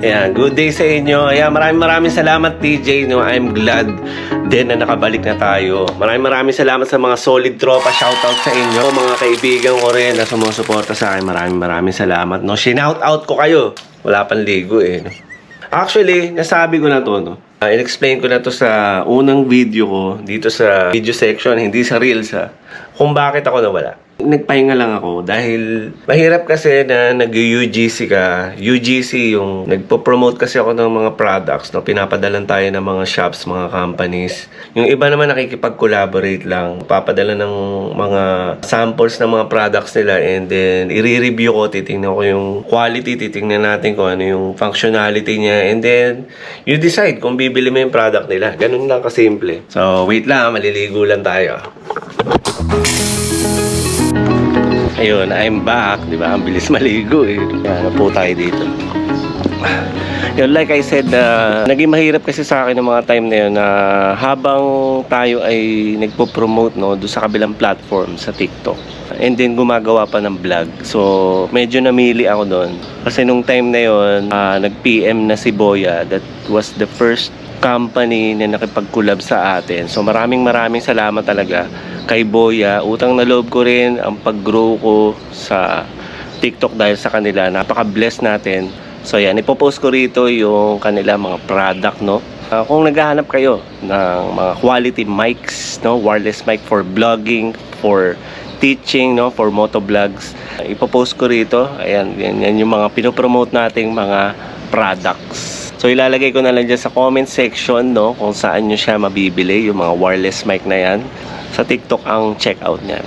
Ayan, good day sa inyo. Ayan, maraming salamat TJ, no? I'm glad din na nakabalik na tayo. Maraming salamat sa mga solid tropa. Shoutout sa inyo, mga kaibigan ko rin na sumusuporta sa akin. Maraming salamat, no? Shinout out ko kayo. Wala pang ligo eh, no? Actually, nasabi ko na to, no? In-explain ko na to sa unang video ko dito sa video section, hindi sa Reels, ha? Kung bakit ako nawala. Nagpahinga lang ako dahil mahirap kasi na nag-UGC ka. UGC yung nagpo-promote kasi ako ng mga products, no? Pinapadalan tayo ng mga shops, mga companies. Yung iba naman nakikipag-collaborate lang. Papadala ng mga samples ng mga products nila and then i-review ko, titingnan ko yung quality, titingnan natin kung ano yung functionality niya and then you decide kung bibili mo yung product nila. Ganun lang kasimple. So wait lang, maliligo lang tayo. Ayun, I'm back, di ba? Ang bilis maligo eh. Yan po tayo dito. Yun, like I said, naging mahirap kasi sa akin ng mga time na yun na habang tayo ay nagpo-promote, no, doon sa kabilang platform, sa TikTok. And then gumagawa pa ng vlog. So, medyo namili ako doon. Kasi nung time na yun, nag-PM na si Boya. That was the first company na nakipag-collab sa atin. So, maraming salamat talaga kay Boya. Utang na loob ko rin ang pag-grow ko sa TikTok dahil sa kanila. Napaka-bless natin. So yan, ipopost ko rito yung kanila mga product, no? Kung naghahanap kayo ng mga quality mics, no? Wireless mic for vlogging, for teaching, no? For motovlogs. Ipopost ko rito. Ayan, yan yung mga pinopromote nating mga products. So ilalagay ko na lang dyan sa comment section, no? Kung saan nyo siya mabibili, yung mga wireless mic na yan. Sa TikTok ang checkout niyan.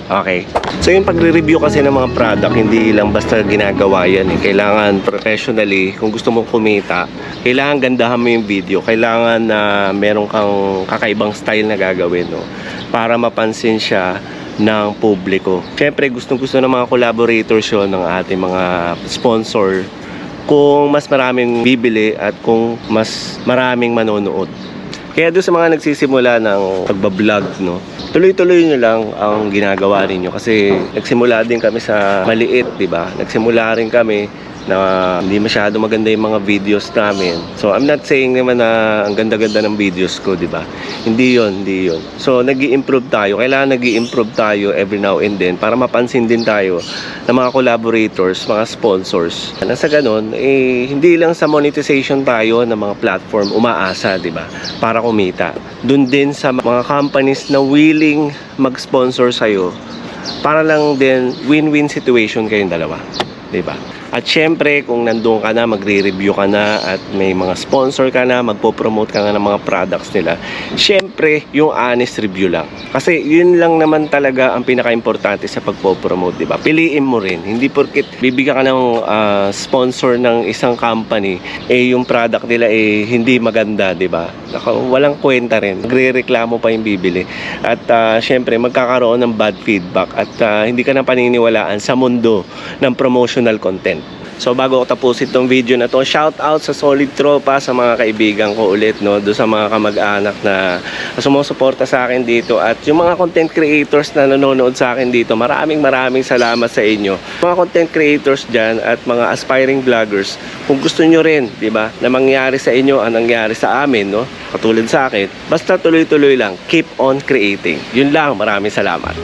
Okay. So yung pagre-review kasi ng mga product, hindi lang basta ginagawa yan eh. Kailangan professionally, kung gusto mong kumita, kailangan gandahan mo yung video. Kailangan na meron kang kakaibang style na gagawin, no? Para mapansin siya ng publiko. Siyempre, gustong-gusto ng mga collaborators yun, ng ating mga sponsor, kung mas maraming bibili at kung mas maraming manonood. Kaya doon sa mga nagsisimula ng pagbablog, no, tuloy-tuloy nyo lang ang ginagawa ninyo kasi nagsimula din kami sa maliit, di ba? Nagsimula rin kami na hindi masyado maganda yung mga videos namin. So I'm not saying naman na ang ganda-ganda ng videos ko, di ba? Hindi yun. So nag-i-improve tayo. Kailangan nag-i-improve tayo every now and then para mapansin din tayo ng mga collaborators, mga sponsors. Nasa ganun, hindi lang sa monetization tayo ng mga platform umaasa, di ba? Para kumita. Doon din sa mga companies na willing mag-sponsor sa'yo para lang din win-win situation kayong dalawa, di ba? At syempre, kung nandun ka na, magre-review ka na at may mga sponsor ka na, magpo-promote ka nga ng mga products nila, syempre, yung honest review lang. Kasi yun lang naman talaga ang pinaka-importante sa pagpo-promote, di ba? Piliin mo rin. Hindi porket bibigyan ka ng sponsor ng isang company, yung product nila hindi maganda, di ba? Walang kwenta rin. Magre-reklamo pa yung bibili. At syempre, magkakaroon ng bad feedback at hindi ka na paniniwalaan sa mundo ng promotional content. So bago ko tapusin itong video na to, shout out sa solid tropa, sa mga kaibigan ko ulit, no, doon sa mga kamag-anak na sumusuporta sa akin dito at yung mga content creators na nanonood sa akin dito. Maraming salamat sa inyo. Mga content creators dyan at mga aspiring vloggers, kung gusto nyo rin, di ba, na mangyari sa inyo ang nangyari sa amin, no, katulad sa akin, basta tuloy-tuloy lang, keep on creating. Yun lang, maraming salamat.